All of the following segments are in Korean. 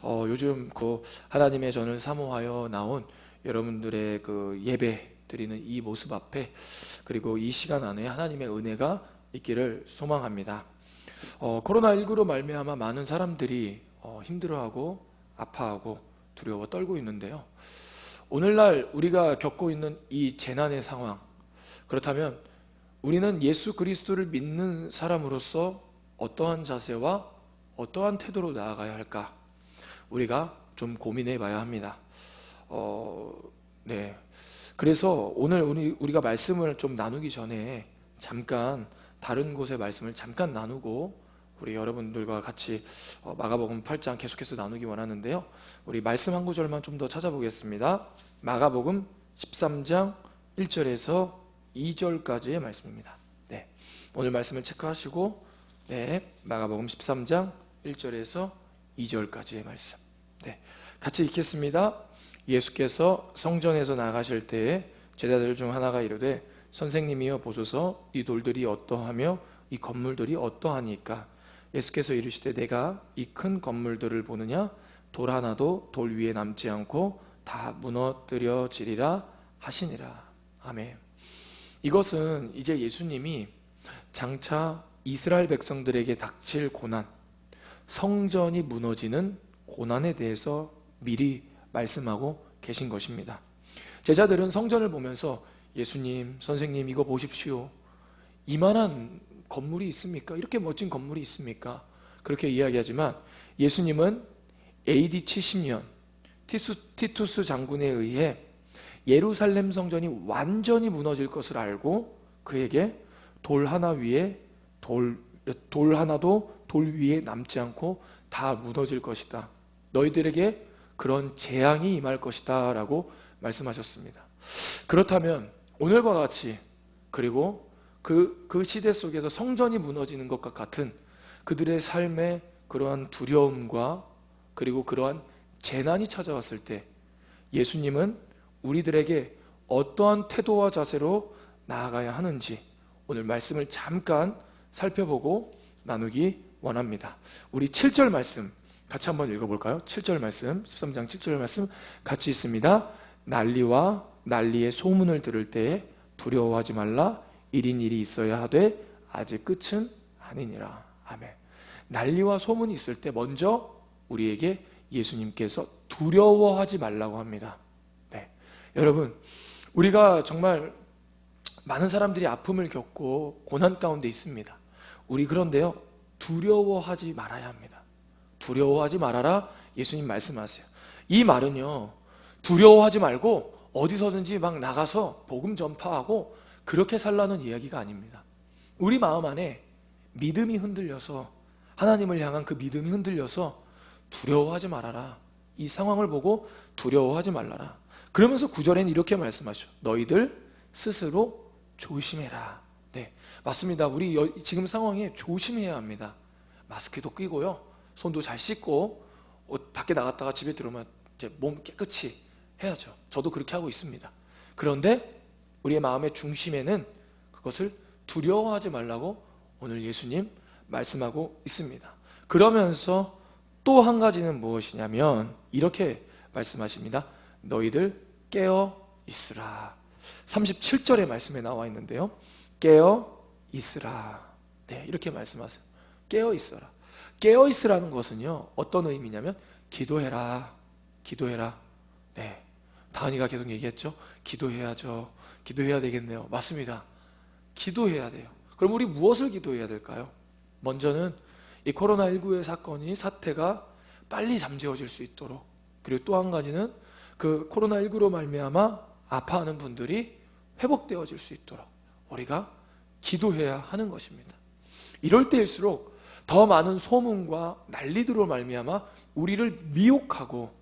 요즘 그 하나님의 전을 사모하여 나온 여러분들의 그 예배 드리는 이 모습 앞에, 그리고 이 시간 안에 하나님의 은혜가 있기를 소망합니다. 코로나19로 말미암아 많은 사람들이 힘들어하고 아파하고 두려워 떨고 있는데요. 오늘날 우리가 겪고 있는 이 재난의 상황, 그렇다면 우리는 예수 그리스도를 믿는 사람으로서 어떠한 자세와 어떠한 태도로 나아가야 할까? 우리가 좀 고민해 봐야 합니다. 네. 그래서 오늘 우리가 말씀을 좀 나누기 전에 잠깐 다른 곳의 말씀을 잠깐 나누고 우리 여러분들과 같이 마가복음 8장 계속해서 나누기 원하는데요. 우리 말씀 한 구절만 좀 더 찾아보겠습니다. 마가복음 13장 1절에서 2절까지의 말씀입니다. 네. 오늘 말씀을 체크하시고, 네, 마가복음 13장 1절에서 2절까지의 말씀. 네. 같이 읽겠습니다. 예수께서 성전에서 나가실 때에 제자들 중 하나가 이르되 선생님이여 보소서 이 돌들이 어떠하며 이 건물들이 어떠하니까? 예수께서 이르시되 내가 이 큰 건물들을 보느냐? 돌 하나도 돌 위에 남지 않고 다 무너뜨려지리라 하시니라. 아멘. 이것은 이제 예수님이 장차 이스라엘 백성들에게 닥칠 고난, 성전이 무너지는 고난에 대해서 미리 말씀하고 계신 것입니다. 제자들은 성전을 보면서 예수님, 선생님 이거 보십시오. 이만한 건물이 있습니까? 이렇게 멋진 건물이 있습니까? 그렇게 이야기하지만 예수님은 AD 70년 티투스 장군에 의해 예루살렘 성전이 완전히 무너질 것을 알고 그에게 돌 하나도 돌 위에 남지 않고 다 무너질 것이다. 너희들에게 그런 재앙이 임할 것이다 라고 말씀하셨습니다. 그렇다면 오늘과 같이, 그리고 그 시대 속에서 성전이 무너지는 것과 같은 그들의 삶의 그러한 두려움과 그리고 그러한 재난이 찾아왔을 때 예수님은 우리들에게 어떠한 태도와 자세로 나아가야 하는지 오늘 말씀을 잠깐 살펴보고 나누기 원합니다. 우리 7절 말씀 같이 한번 읽어볼까요? 7절 말씀, 13장 7절 말씀 같이 있습니다. 난리와 난리의 소문을 들을 때에 두려워하지 말라. 일인 일이 있어야 하되 아직 끝은 아니니라. 아멘. 난리와 소문이 있을 때 먼저 우리에게 예수님께서 두려워하지 말라고 합니다. 네. 여러분, 우리가 정말 많은 사람들이 아픔을 겪고 고난 가운데 있습니다. 우리 그런데요, 두려워하지 말아야 합니다. 두려워하지 말아라 예수님 말씀하세요. 이 말은요, 두려워하지 말고 어디서든지 막 나가서 복음 전파하고 그렇게 살라는 이야기가 아닙니다. 우리 마음 안에 믿음이 흔들려서, 하나님을 향한 그 믿음이 흔들려서 두려워하지 말아라. 이 상황을 보고 두려워하지 말라라. 그러면서 9절에는 이렇게 말씀하셔. 너희들 스스로 조심해라. 네, 맞습니다. 우리 지금 상황에 조심해야 합니다. 마스크도 끼고요, 손도 잘 씻고 밖에 나갔다가 집에 들어오면 이제 몸 깨끗이 해야죠. 저도 그렇게 하고 있습니다. 그런데 우리의 마음의 중심에는 그것을 두려워하지 말라고 오늘 예수님 말씀하고 있습니다. 그러면서 또 한 가지는 무엇이냐면 이렇게 말씀하십니다. 너희들 깨어 있으라. 37절의 말씀에 나와 있는데요, 깨어 있으라. 네, 이렇게 말씀하세요. 깨어 있어라. 깨어 있으라는 것은요, 어떤 의미냐면 기도해라. 기도해라. 네, 다은이가 계속 얘기했죠. 기도해야죠. 기도해야 되겠네요. 맞습니다. 기도해야 돼요. 그럼 우리 무엇을 기도해야 될까요? 먼저는 이 코로나19의 사태가 빨리 잠재워질 수 있도록, 그리고 또 한 가지는 그 코로나19로 말미암아 아파하는 분들이 회복되어질 수 있도록 우리가 기도해야 하는 것입니다. 이럴 때일수록 더 많은 소문과 난리들로 말미암아 우리를 미혹하고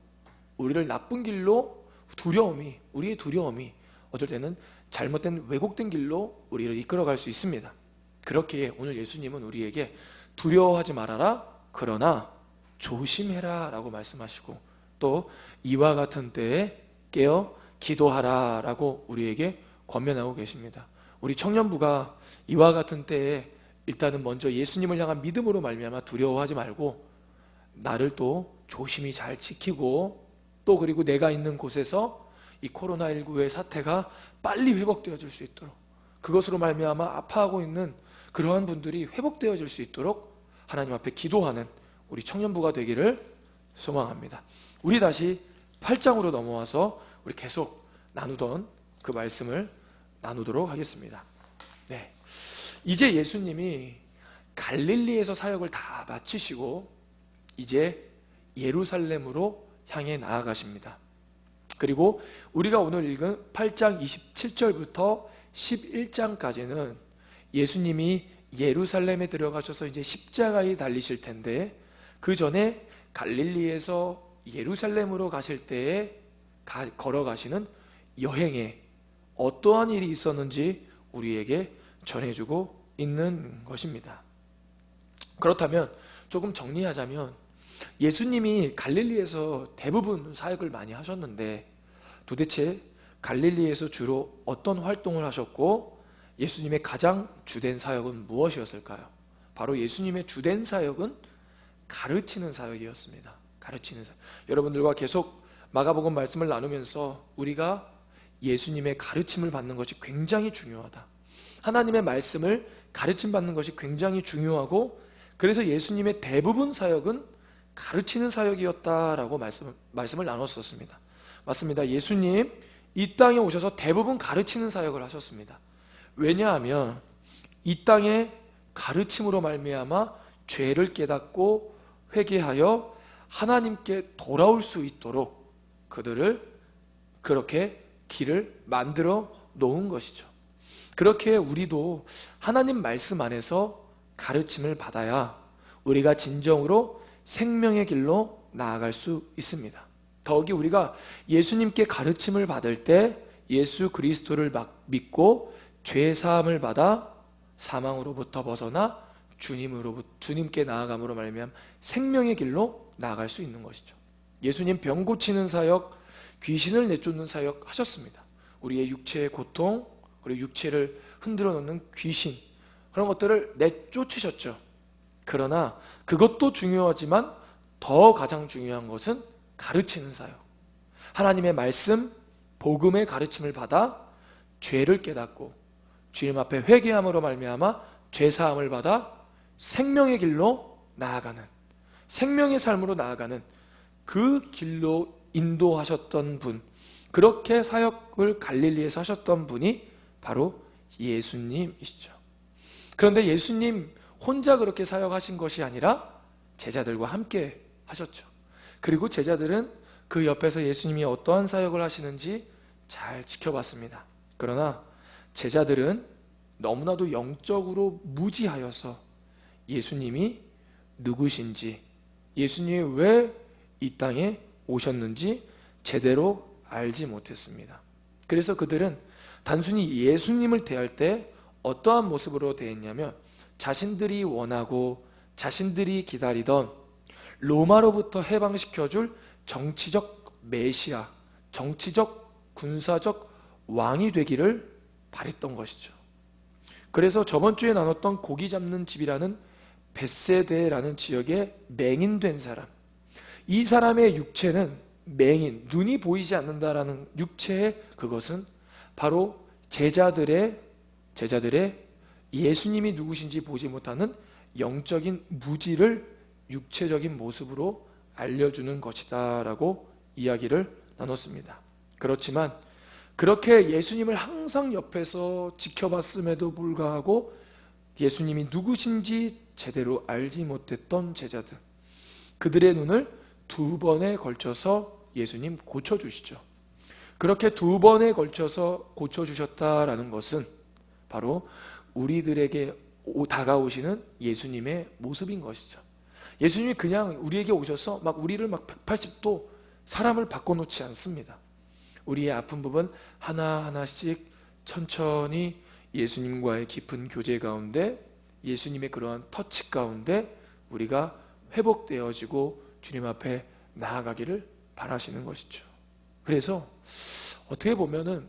우리를 나쁜 길로 우리의 두려움이 어쩔 때는 잘못된 왜곡된 길로 우리를 이끌어갈 수 있습니다. 그렇기에 오늘 예수님은 우리에게 두려워하지 말아라, 그러나 조심해라 라고 말씀하시고, 또 이와 같은 때에 깨어 기도하라 라고 우리에게 권면하고 계십니다. 우리 청년부가 이와 같은 때에 일단은 먼저 예수님을 향한 믿음으로 말미암아 두려워하지 말고 나를 또 조심히 잘 지키고 또 그리고 내가 있는 곳에서 이 코로나19의 사태가 빨리 회복되어질 수 있도록 그것으로 말미암아 아파하고 있는 그러한 분들이 회복되어질 수 있도록 하나님 앞에 기도하는 우리 청년부가 되기를 소망합니다. 우리 다시 8장으로 넘어와서 우리 계속 나누던 그 말씀을 나누도록 하겠습니다. 네, 이제 예수님이 갈릴리에서 사역을 다 마치시고 이제 예루살렘으로 향해 나아가십니다. 그리고 우리가 오늘 읽은 8장 27절부터 11장까지는 예수님이 예루살렘에 들어가셔서 이제 십자가에 달리실 텐데 그 전에 갈릴리에서 예루살렘으로 가실 때에 걸어가시는 여행에 어떠한 일이 있었는지 우리에게 전해주고 있는 것입니다. 그렇다면 조금 정리하자면 예수님이 갈릴리에서 대부분 사역을 많이 하셨는데 도대체 갈릴리에서 주로 어떤 활동을 하셨고 예수님의 가장 주된 사역은 무엇이었을까요? 바로 예수님의 주된 사역은 가르치는 사역이었습니다. 가르치는 사역. 여러분들과 계속 마가복음 말씀을 나누면서 우리가 예수님의 가르침을 받는 것이 굉장히 중요하다. 하나님의 말씀을 가르침 받는 것이 굉장히 중요하고 그래서 예수님의 대부분 사역은 가르치는 사역이었다라고 말씀을 나눴었습니다. 맞습니다. 예수님 이 땅에 오셔서 대부분 가르치는 사역을 하셨습니다. 왜냐하면 이 땅에 가르침으로 말미암아 죄를 깨닫고 회개하여 하나님께 돌아올 수 있도록 그들을 그렇게 길을 만들어 놓은 것이죠. 그렇게 우리도 하나님 말씀 안에서 가르침을 받아야 우리가 진정으로 생명의 길로 나아갈 수 있습니다. 더욱이 우리가 예수님께 가르침을 받을 때 예수 그리스도를 믿고 죄 사함을 받아 사망으로부터 벗어나 주님께 나아감으로 말미암아 생명의 길로 나아갈 수 있는 것이죠. 예수님 병 고치는 사역, 귀신을 내쫓는 사역 하셨습니다. 우리의 육체의 고통, 그리고 육체를 흔들어 놓는 귀신 그런 것들을 내쫓으셨죠. 그러나 그것도 중요하지만 더 가장 중요한 것은 가르치는 사역. 하나님의 말씀, 복음의 가르침을 받아 죄를 깨닫고 주님 앞에 회개함으로 말미암아 죄 사함을 받아 생명의 길로 나아가는 생명의 삶으로 나아가는 그 길로 인도하셨던 분, 그렇게 사역을 갈릴리에서 하셨던 분이 바로 예수님이시죠. 그런데 예수님 혼자 그렇게 사역하신 것이 아니라 제자들과 함께 하셨죠. 그리고 제자들은 그 옆에서 예수님이 어떠한 사역을 하시는지 잘 지켜봤습니다. 그러나 제자들은 너무나도 영적으로 무지하여서 예수님이 누구신지, 예수님이 왜 이 땅에 오셨는지 제대로 알지 못했습니다. 그래서 그들은 단순히 예수님을 대할 때 어떠한 모습으로 대했냐면 자신들이 원하고 자신들이 기다리던 로마로부터 해방시켜줄 정치적 메시아, 정치적 군사적 왕이 되기를 바랬던 것이죠. 그래서 저번 주에 나눴던 고기 잡는 집이라는 벳세데라는 지역에 맹인된 사람, 이 사람의 육체는 맹인, 눈이 보이지 않는다라는 육체의 그것은 바로 제자들의 예수님이 누구신지 보지 못하는 영적인 무지를 육체적인 모습으로 알려주는 것이다 라고 이야기를 나눴습니다. 그렇지만 그렇게 예수님을 항상 옆에서 지켜봤음에도 불구하고 예수님이 누구신지 제대로 알지 못했던 제자들, 그들의 눈을 2번에 걸쳐서 예수님 고쳐주시죠. 그렇게 2번에 걸쳐서 고쳐주셨다라는 것은 바로 우리들에게 다가오시는 예수님의 모습인 것이죠. 예수님이 그냥 우리에게 오셔서 막 우리를 막 180도 사람을 바꿔놓지 않습니다. 우리의 아픈 부분 하나하나씩 천천히 예수님과의 깊은 교제 가운데, 예수님의 그러한 터치 가운데 우리가 회복되어지고 주님 앞에 나아가기를 바라시는 것이죠. 그래서 어떻게 보면은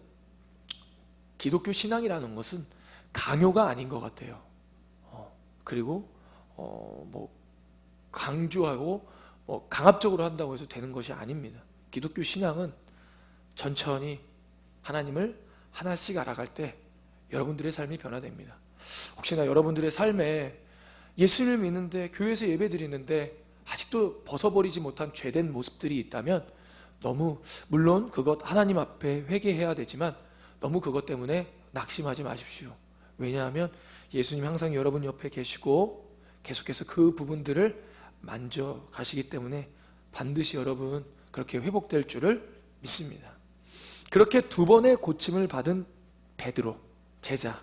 기독교 신앙이라는 것은 강요가 아닌 것 같아요. 그리고 뭐 강조하고 강압적으로 한다고 해서 되는 것이 아닙니다. 기독교 신앙은 천천히 하나님을 하나씩 알아갈 때 여러분들의 삶이 변화됩니다. 혹시나 여러분들의 삶에 예수님을 믿는데 교회에서 예배 드리는데 아직도 벗어버리지 못한 죄된 모습들이 있다면 너무, 물론 그것 하나님 앞에 회개해야 되지만 너무 그것 때문에 낙심하지 마십시오. 왜냐하면 예수님 항상 여러분 옆에 계시고 계속해서 그 부분들을 만져가시기 때문에 반드시 여러분 그렇게 회복될 줄을 믿습니다. 그렇게 두 번의 고침을 받은 베드로 제자,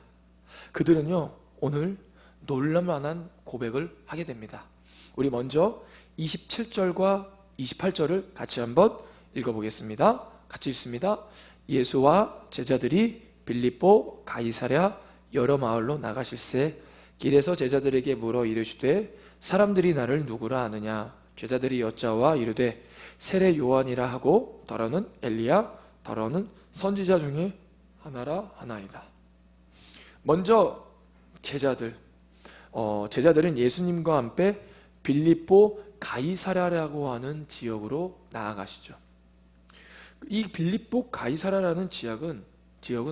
그들은요 오늘 놀랄만한 고백을 하게 됩니다. 우리 먼저 27절과 28절을 같이 한번 읽어보겠습니다. 같이 읽습니다. 예수와 제자들이 빌립보 가이사랴 여러 마을로 나가실새 길에서 제자들에게 물어 이르시되 사람들이 나를 누구라 아느냐. 제자들이 여짜와 이르되 세례 요한이라 하고 더러는 엘리야 더러는 선지자 중에 하나라 하나이다. 먼저 제자들은 예수님과 함께 빌립보 가이사랴라고 하는 지역으로 나아가시죠. 이 빌립보 가이사랴라는 지역은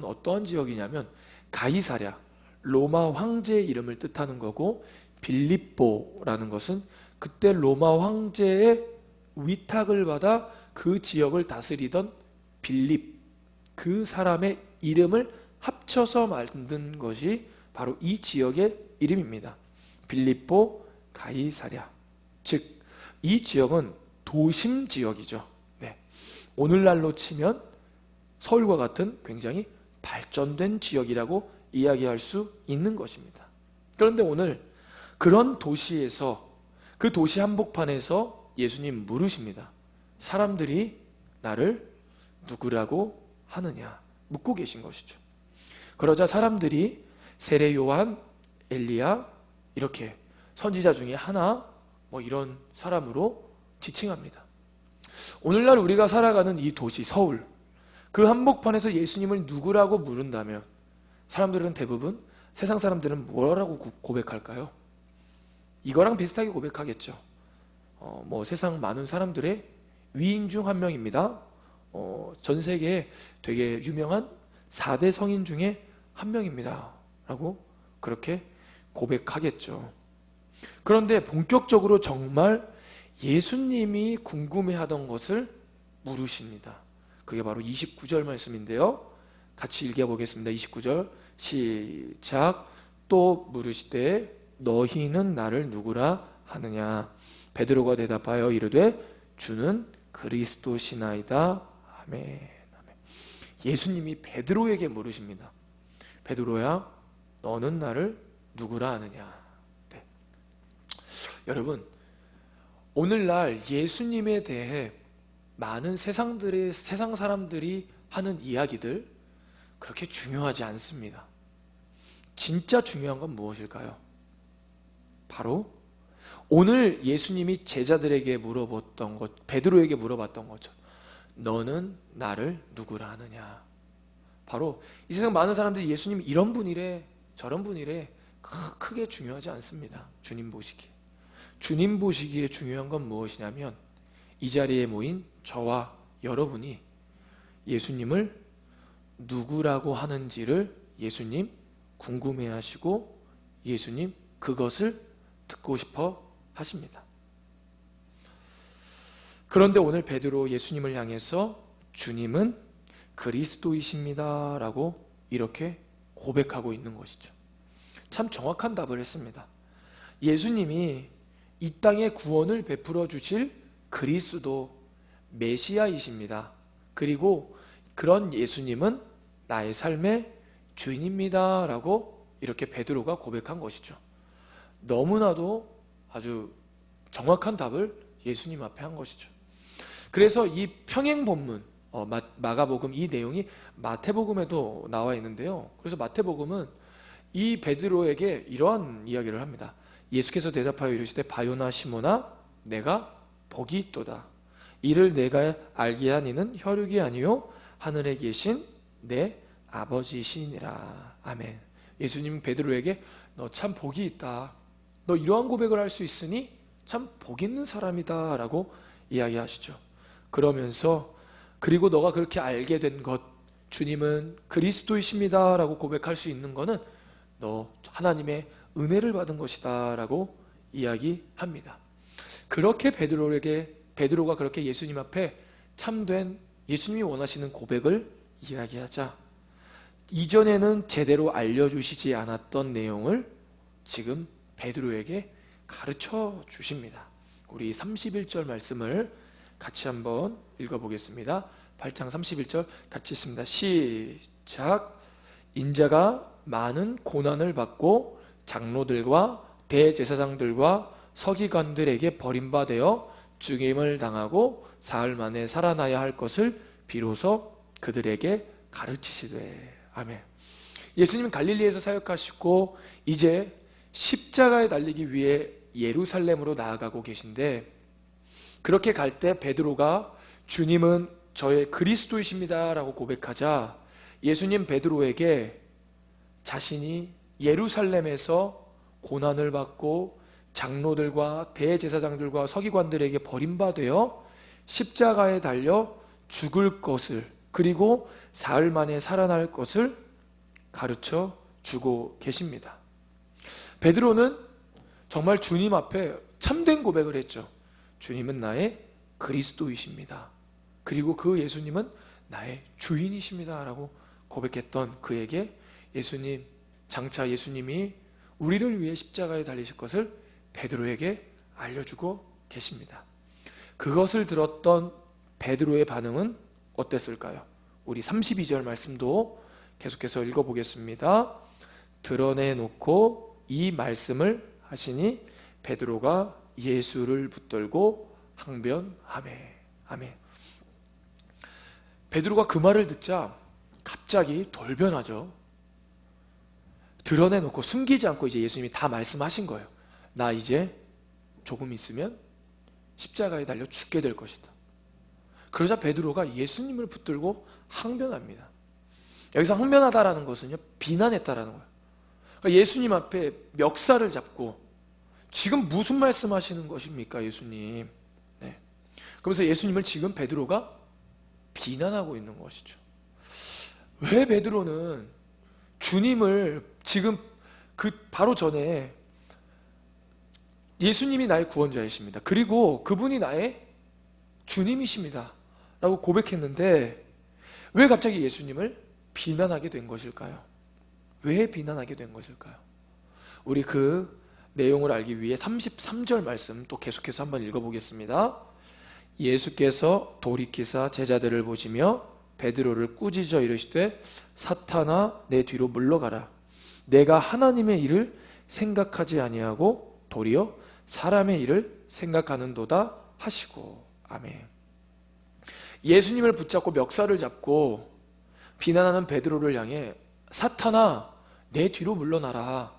어떠한 지역이냐면 가이사랴, 로마 황제의 이름을 뜻하는 거고 빌립보라는 것은 그때 로마 황제의 위탁을 받아 그 지역을 다스리던 빌립, 그 사람의 이름을 합쳐서 만든 것이 바로 이 지역의 이름입니다. 빌립보 가이사랴. 즉 이 지역은 도심 지역이죠. 네. 오늘날로 치면 서울과 같은 굉장히 발전된 지역이라고 이야기할 수 있는 것입니다. 그런데 오늘 그런 도시에서, 그 도시 한복판에서 예수님 물으십니다. 사람들이 나를 누구라고 하느냐 묻고 계신 것이죠. 그러자 사람들이 세례 요한, 엘리야 이렇게 선지자 중에 하나 이런 사람으로 지칭합니다. 오늘날 우리가 살아가는 이 도시 서울, 그 한복판에서 예수님을 누구라고 물은다면 사람들은 대부분, 세상 사람들은 뭐라고 고백할까요? 이거랑 비슷하게 고백하겠죠. 세상 많은 사람들의 위인 중 한 명입니다. 전 세계에 되게 유명한 4대 성인 중에 한 명입니다 라고 그렇게 고백하겠죠. 그런데 본격적으로 정말 예수님이 궁금해하던 것을 물으십니다. 그게 바로 29절 말씀인데요. 같이 읽어보겠습니다. 29절 시작. 또 물으시되 너희는 나를 누구라 하느냐. 베드로가 대답하여 이르되 주는 그리스도시나이다. 아멘. 예수님이 베드로에게 물으십니다. 베드로야, 너는 나를 누구라 하느냐. 네. 여러분, 오늘날 예수님에 대해 많은 세상 사람들이 하는 이야기들 그렇게 중요하지 않습니다. 진짜 중요한 건 무엇일까요? 바로 오늘 예수님이 제자들에게 물어봤던 것, 베드로에게 물어봤던 거죠. 너는 나를 누구라 하느냐. 바로 이 세상 많은 사람들이 예수님 이런 분이래 저런 분이래 크게 중요하지 않습니다. 주님 보시기에 중요한 건 무엇이냐면 이 자리에 모인 저와 여러분이 예수님을 누구라고 하는지를 예수님 궁금해하시고 예수님 그것을 듣고 싶어 하십니다. 그런데 오늘 베드로 예수님을 향해서 주님은 그리스도이십니다 라고 이렇게 고백하고 있는 것이죠. 참 정확한 답을 했습니다. 예수님이 이 땅에 구원을 베풀어 주실 그리스도 메시아이십니다. 그리고 그런 예수님은 나의 삶의 주인입니다 라고 이렇게 베드로가 고백한 것이죠. 너무나도 아주 정확한 답을 예수님 앞에 한 것이죠. 그래서 이 평행 본문, 마가복음 이 내용이 마태복음에도 나와 있는데요. 그래서 마태복음은 이 베드로에게 이러한 이야기를 합니다. 예수께서 대답하여 이르시되 바요나 시몬아 내가 복이 있도다. 이를 내가 알게 하니는 혈육이 아니요 하늘에 계신 내 아버지시니라. 아멘. 예수님은 베드로에게 너 참 복이 있다. 너 이러한 고백을 할 수 있으니 참 복 있는 사람이다 라고 이야기하시죠. 그러면서 그리고 너가 그렇게 알게 된 것, 주님은 그리스도이십니다 라고 고백할 수 있는 거는 너 하나님의 은혜를 받은 것이다 라고 이야기합니다. 그렇게 베드로가 그렇게 예수님 앞에 참된 예수님이 원하시는 고백을 이야기하자 이전에는 제대로 알려주시지 않았던 내용을 지금 베드로에게 가르쳐 주십니다. 우리 31절 말씀을 같이 한번 읽어보겠습니다. 8장 31절 같이 읽습니다. 시작. 인자가 많은 고난을 받고 장로들과 대제사장들과 서기관들에게 버림받아 죽임을 당하고 사흘 만에 살아나야 할 것을 비로소 그들에게 가르치시되. 아멘. 예수님은 갈릴리에서 사역하시고 이제 십자가에 달리기 위해 예루살렘으로 나아가고 계신데, 그렇게 갈 때 베드로가 주님은 저의 그리스도이십니다 라고 고백하자 예수님 베드로에게 자신이 예루살렘에서 고난을 받고 장로들과 대제사장들과 서기관들에게 버림받아 십자가에 달려 죽을 것을, 그리고 사흘 만에 살아날 것을 가르쳐 주고 계십니다. 베드로는 정말 주님 앞에 참된 고백을 했죠. 주님은 나의 그리스도이십니다. 그리고 그 예수님은 나의 주인이십니다 라고 고백했던 그에게 예수님, 장차 예수님이 우리를 위해 십자가에 달리실 것을 베드로에게 알려주고 계십니다. 그것을 들었던 베드로의 반응은 어땠을까요? 우리 32절 말씀도 계속해서 읽어보겠습니다. 드러내놓고 이 말씀을 하시니 베드로가 예수를 붙들고 항변하매. 아멘. 베드로가 그 말을 듣자 갑자기 돌변하죠. 드러내놓고 숨기지 않고 이제 예수님이 다 말씀하신 거예요. 나 이제 조금 있으면 십자가에 달려 죽게 될 것이다. 그러자 베드로가 예수님을 붙들고 항변합니다. 여기서 항변하다라는 것은요, 비난했다라는 거예요. 그러니까 예수님 앞에 멱살을 잡고 지금 무슨 말씀하시는 것입니까, 예수님? 네. 그러면서 예수님을 지금 베드로가 비난하고 있는 것이죠. 왜 베드로는 주님을 지금 그 바로 전에 예수님이 나의 구원자이십니다. 그리고 그분이 나의 주님이십니다 라고 고백했는데 왜 갑자기 예수님을 비난하게 된 것일까요? 왜 비난하게 된 것일까요? 우리 그 내용을 알기 위해 33절 말씀 또 계속해서 한번 읽어보겠습니다. 예수께서 돌이키사 제자들을 보시며 베드로를 꾸짖어 이르시되 사탄아 내 뒤로 물러가라. 내가 하나님의 일을 생각하지 아니하고 도리어 사람의 일을 생각하는도다 하시고. 아멘. 예수님을 붙잡고 멱살을 잡고 비난하는 베드로를 향해 사탄아 내 뒤로 물러나라.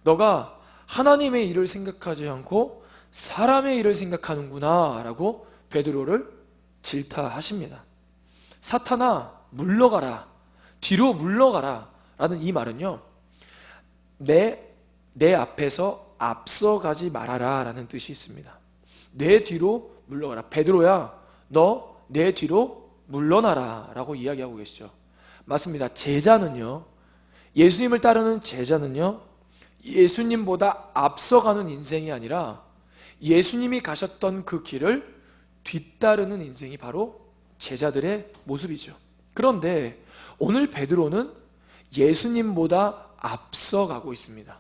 너가 하나님의 일을 생각하지 않고 사람의 일을 생각하는구나 라고 베드로를 질타하십니다. 사탄아 물러가라, 뒤로 물러가라 라는 이 말은요, 내 앞에서 앞서가지 말아라 라는 뜻이 있습니다. 내 뒤로 물러가라. 베드로야 너 내 뒤로 물러나라 라고 이야기하고 계시죠. 맞습니다. 제자는요, 예수님을 따르는 제자는요, 예수님보다 앞서가는 인생이 아니라 예수님이 가셨던 그 길을 뒤따르는 인생이 바로 제자들의 모습이죠. 그런데 오늘 베드로는 예수님보다 앞서가고 있습니다.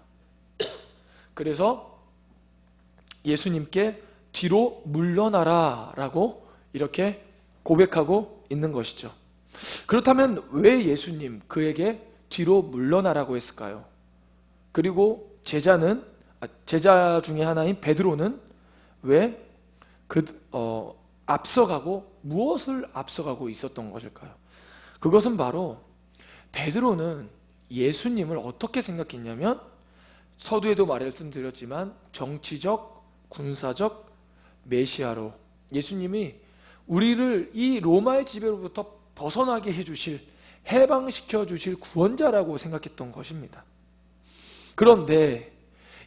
그래서 예수님께 뒤로 물러나라 라고 이렇게 고백하고 있는 것이죠. 그렇다면 왜 예수님 그에게 뒤로 물러나라고 했을까요? 그리고 제자 중에 하나인 베드로는 왜 앞서가고 무엇을 앞서가고 있었던 것일까요? 그것은 바로 베드로는 예수님을 어떻게 생각했냐면 서두에도 말씀드렸지만 정치적, 군사적 메시아로, 예수님이 우리를 이 로마의 지배로부터 벗어나게 해주실, 해방시켜 주실 구원자라고 생각했던 것입니다. 그런데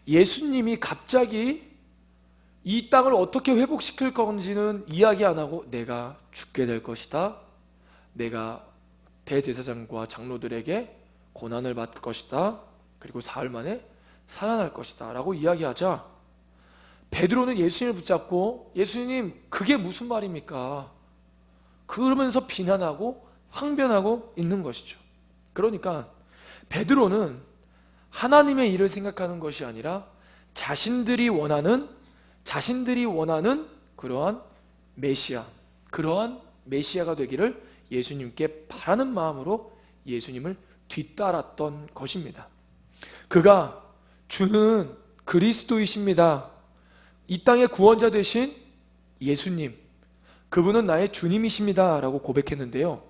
예수님이 갑자기 이 땅을 어떻게 회복시킬 건지는 이야기 안 하고 내가 죽게 될 것이다. 내가 대제사장과 장로들에게 고난을 받을 것이다. 그리고 사흘 만에 살아날 것이다 라고 이야기하자 베드로는 예수님을 붙잡고 예수님 그게 무슨 말입니까? 그러면서 비난하고 항변하고 있는 것이죠. 그러니까 베드로는 하나님의 일을 생각하는 것이 아니라 자신들이 원하는 그러한 메시아가 되기를 예수님께 바라는 마음으로 예수님을 뒤따랐던 것입니다. 그가 주는 그리스도이십니다. 이 땅의 구원자 되신 예수님, 그분은 나의 주님이십니다 라고 고백했는데요,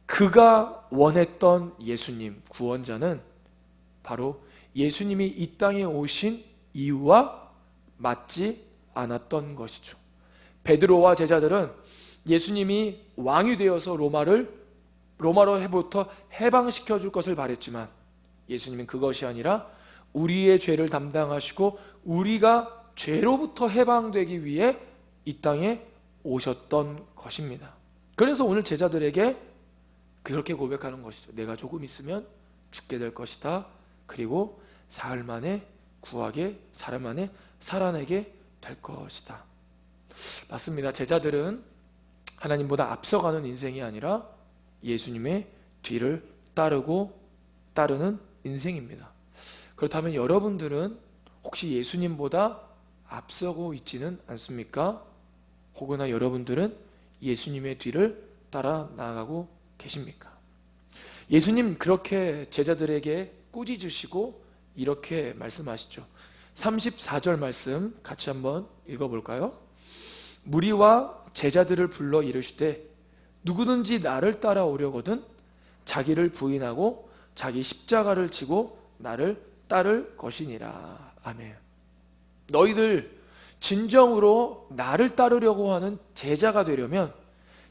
그가 원했던 예수님, 구원자는 바로 예수님이 이 땅에 오신 이유와 맞지 않았던 것이죠. 베드로와 제자들은 예수님이 왕이 되어서 로마로부터 해방시켜 줄 것을 바랬지만 예수님은 그것이 아니라 우리의 죄를 담당하시고 우리가 죄로부터 해방되기 위해 이 땅에 오셨던 것입니다. 그래서 오늘 제자들에게 그렇게 고백하는 것이죠. 내가 조금 있으면 죽게 될 것이다. 그리고 사흘 만에 살아나게 될 것이다. 맞습니다. 제자들은 하나님보다 앞서가는 인생이 아니라 예수님의 뒤를 따르는 인생입니다. 그렇다면 여러분들은 혹시 예수님보다 앞서고 있지는 않습니까? 혹은 여러분들은 예수님의 뒤를 따라 나아가고 계십니까? 예수님 그렇게 제자들에게 꾸짖으시고 이렇게 말씀하시죠. 34절 말씀 같이 한번 읽어볼까요? 무리와 제자들을 불러 이르시되 누구든지 나를 따라오려거든 자기를 부인하고 자기 십자가를 지고 나를 따를 것이니라. 아멘. 너희들 진정으로 나를 따르려고 하는 제자가 되려면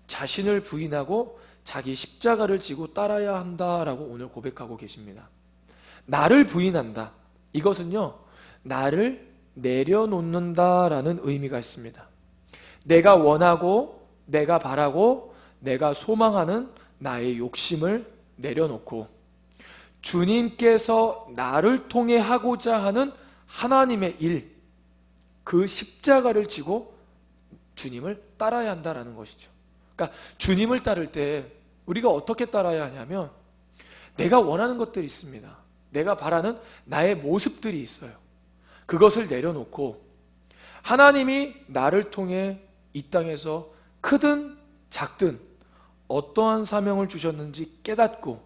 자신을 부인하고 자기 십자가를 지고 따라야 한다라고 오늘 고백하고 계십니다. 나를 부인한다. 이것은요, 나를 내려놓는다라는 의미가 있습니다. 내가 원하고 내가 바라고 내가 소망하는 나의 욕심을 내려놓고 주님께서 나를 통해 하고자 하는 하나님의 일, 그 십자가를 지고 주님을 따라야 한다라는 것이죠. 그러니까 주님을 따를 때 우리가 어떻게 따라야 하냐면 내가 원하는 것들이 있습니다. 내가 바라는 나의 모습들이 있어요. 그것을 내려놓고 하나님이 나를 통해 이 땅에서 크든 작든 어떠한 사명을 주셨는지 깨닫고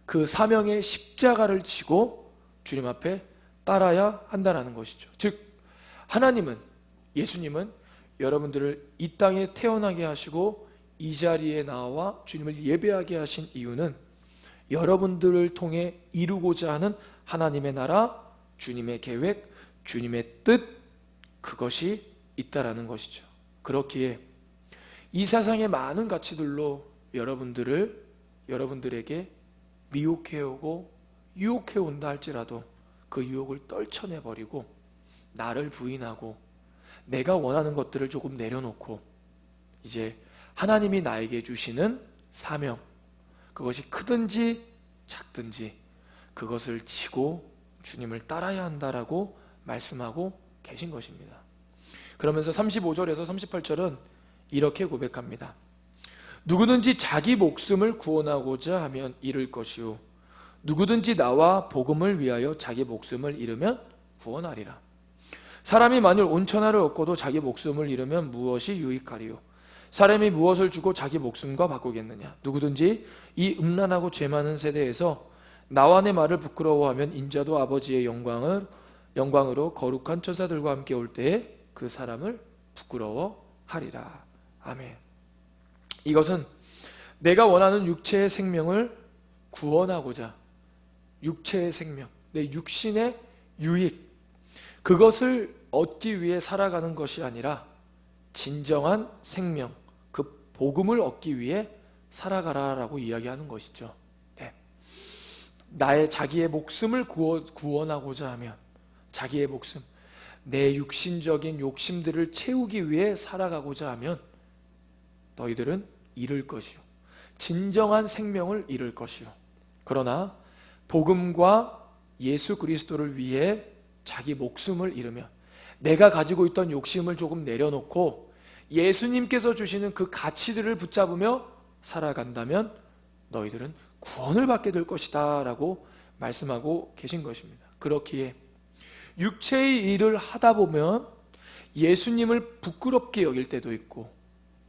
그 사명의 십자가를 지고 주님 앞에 따라야 한다는 것이죠. 즉 하나님은, 예수님은 여러분들을 이 땅에 태어나게 하시고 이 자리에 나와 주님을 예배하게 하신 이유는 여러분들을 통해 이루고자 하는 하나님의 나라, 주님의 계획, 주님의 뜻, 그것이 있다라는 것이죠. 그렇기에 이 세상의 많은 가치들로 여러분들에게 미혹해오고 유혹해온다 할지라도 그 유혹을 떨쳐내버리고 나를 부인하고 내가 원하는 것들을 조금 내려놓고 이제 하나님이 나에게 주시는 사명, 그것이 크든지 작든지 그것을 지고 주님을 따라야 한다라고 말씀하고 계신 것입니다. 그러면서 35절에서 38절은 이렇게 고백합니다. 누구든지 자기 목숨을 구원하고자 하면 잃을 것이요 누구든지 나와 복음을 위하여 자기 목숨을 잃으면 구원하리라. 사람이 만일 온 천하를 얻고도 자기 목숨을 잃으면 무엇이 유익하리요? 사람이 무엇을 주고 자기 목숨과 바꾸겠느냐? 누구든지 이 음란하고 죄 많은 세대에서 나와 내 말을 부끄러워하면 인자도 아버지의 영광으로 거룩한 천사들과 함께 올 때에 그 사람을 부끄러워하리라. 아멘. 이것은 내가 원하는 육체의 생명을 구원하고자, 육체의 생명, 내 육신의 유익, 그것을 얻기 위해 살아가는 것이 아니라 진정한 생명, 그 복음을 얻기 위해 살아가라라고 이야기하는 것이죠. 네. 자기의 목숨을 구원하고자 하면 자기의 목숨, 내 육신적인 욕심들을 채우기 위해 살아가고자 하면 너희들은 잃을 것이요 진정한 생명을 잃을 것이요 그러나 복음과 예수 그리스도를 위해 자기 목숨을 잃으면 내가 가지고 있던 욕심을 조금 내려놓고 예수님께서 주시는 그 가치들을 붙잡으며 살아간다면 너희들은 구원을 받게 될 것이다 라고 말씀하고 계신 것입니다. 그렇기에 육체의 일을 하다 보면 예수님을 부끄럽게 여길 때도 있고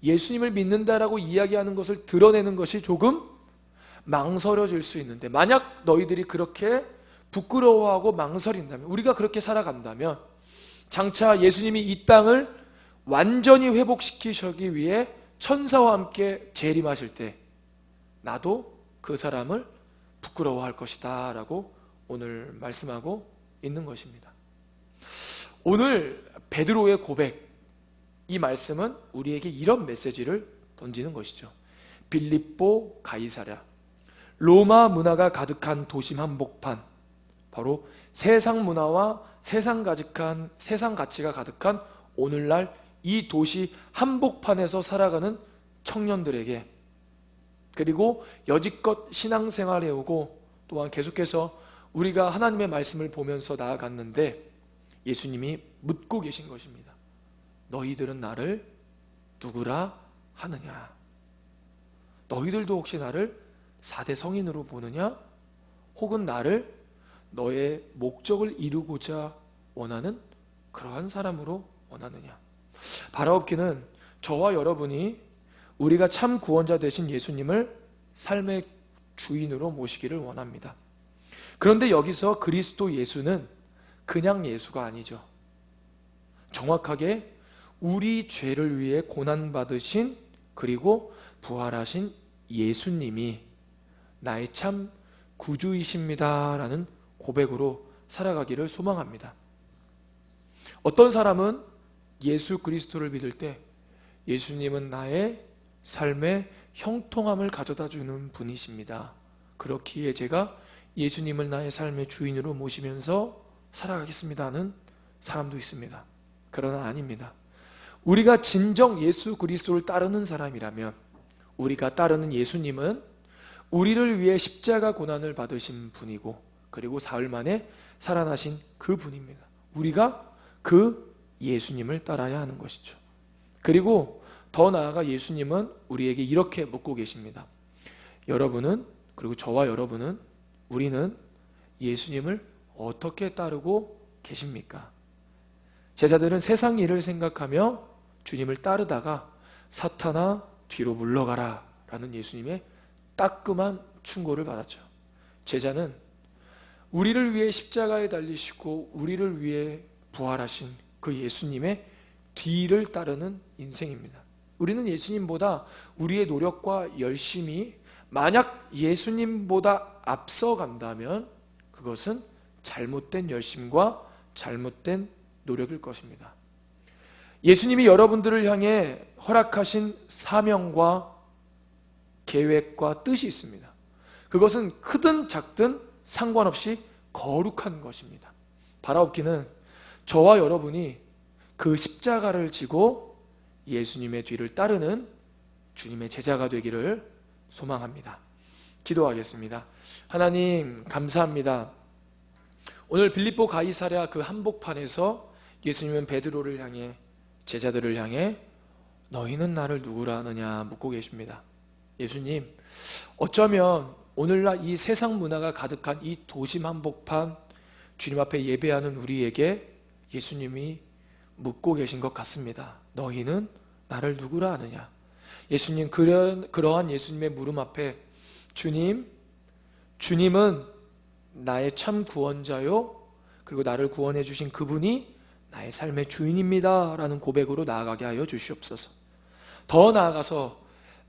예수님을 믿는다라고 이야기하는 것을 드러내는 것이 조금 망설여질 수 있는데 만약 너희들이 그렇게 부끄러워하고 망설인다면 우리가 그렇게 살아간다면 장차 예수님이 이 땅을 완전히 회복시키시기 위해 천사와 함께 재림하실 때 나도 그 사람을 부끄러워할 것이다 라고 오늘 말씀하고 있는 것입니다. 오늘 베드로의 고백, 이 말씀은 우리에게 이런 메시지를 던지는 것이죠. 빌립보 가이사랴, 로마 문화가 가득한 도심 한복판, 바로 세상 문화와 세상 가치가 가득한 오늘날 이 도시 한복판에서 살아가는 청년들에게, 그리고 여지껏 신앙생활 해오고 또한 계속해서 우리가 하나님의 말씀을 보면서 나아갔는데 예수님이 묻고 계신 것입니다. 너희들은 나를 누구라 하느냐? 너희들도 혹시 나를 4대 성인으로 보느냐? 혹은 나를 너의 목적을 이루고자 원하는 그러한 사람으로 원하느냐? 바라옵기는 저와 여러분이 우리가 참 구원자 되신 예수님을 삶의 주인으로 모시기를 원합니다. 그런데 여기서 그리스도 예수는 그냥 예수가 아니죠. 정확하게 우리 죄를 위해 고난받으신 그리고 부활하신 예수님이 나의 참 구주이십니다 라는 고백으로 살아가기를 소망합니다. 어떤 사람은 예수 그리스도를 믿을 때 예수님은 나의 삶의 형통함을 가져다 주는 분이십니다. 그렇기에 제가 예수님을 나의 삶의 주인으로 모시면서 살아가겠습니다 하는 사람도 있습니다. 그러나 아닙니다. 우리가 진정 예수 그리스도를 따르는 사람이라면 우리가 따르는 예수님은 우리를 위해 십자가 고난을 받으신 분이고 그리고 사흘 만에 살아나신 그 분입니다. 우리가 그 예수님을 따라야 하는 것이죠. 그리고 더 나아가 예수님은 우리에게 이렇게 묻고 계십니다. 여러분은, 그리고 저와 여러분은, 우리는 예수님을 어떻게 따르고 계십니까? 제자들은 세상 일을 생각하며 주님을 따르다가 사탄아 뒤로 물러가라 라는 예수님의 따끔한 충고를 받았죠. 제자는 우리를 위해 십자가에 달리시고 우리를 위해 부활하신 그 예수님의 뒤를 따르는 인생입니다. 우리는 예수님보다 우리의 노력과 열심이 만약 예수님보다 앞서간다면 그것은 잘못된 열심과 잘못된 노력일 것입니다. 예수님이 여러분들을 향해 허락하신 사명과 계획과 뜻이 있습니다. 그것은 크든 작든 상관없이 거룩한 것입니다. 바라옵기는 저와 여러분이 그 십자가를 지고 예수님의 뒤를 따르는 주님의 제자가 되기를 소망합니다. 기도하겠습니다. 하나님 감사합니다. 오늘 빌립보 가이사랴 그 한복판에서 예수님은 베드로를 향해, 제자들을 향해 너희는 나를 누구라 하느냐 묻고 계십니다. 예수님, 어쩌면 오늘날 이 세상 문화가 가득한 이 도심 한복판 주님 앞에 예배하는 우리에게 예수님이 묻고 계신 것 같습니다. 너희는 나를 누구라 하느냐? 예수님, 그러한 예수님의 물음 앞에 주님은 나의 참 구원자요, 그리고 나를 구원해 주신 그분이 나의 삶의 주인입니다 라는 고백으로 나아가게 하여 주시옵소서. 더 나아가서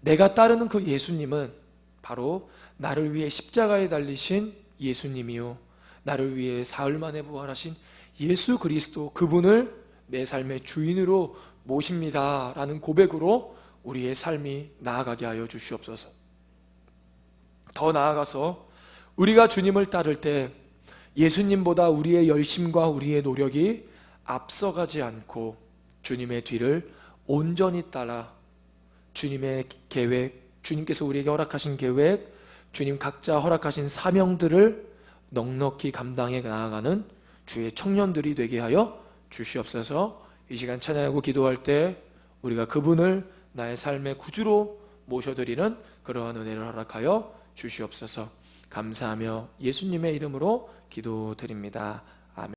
내가 따르는 그 예수님은 바로 나를 위해 십자가에 달리신 예수님이요, 나를 위해 사흘 만에 부활하신 예수 그리스도, 그분을 내 삶의 주인으로 모십니다 라는 고백으로 우리의 삶이 나아가게 하여 주시옵소서. 더 나아가서 우리가 주님을 따를 때 예수님보다 우리의 열심과 우리의 노력이 앞서가지 않고 주님의 뒤를 온전히 따라 주님의 계획, 주님께서 우리에게 허락하신 계획, 주님 각자 허락하신 사명들을 넉넉히 감당해 나아가는 주의 청년들이 되게 하여 주시옵소서. 이 시간 찬양하고 기도할 때 우리가 그분을 나의 삶의 구주로 모셔드리는 그러한 은혜를 허락하여 주시옵소서. 감사하며 예수님의 이름으로 기도드립니다. 아멘.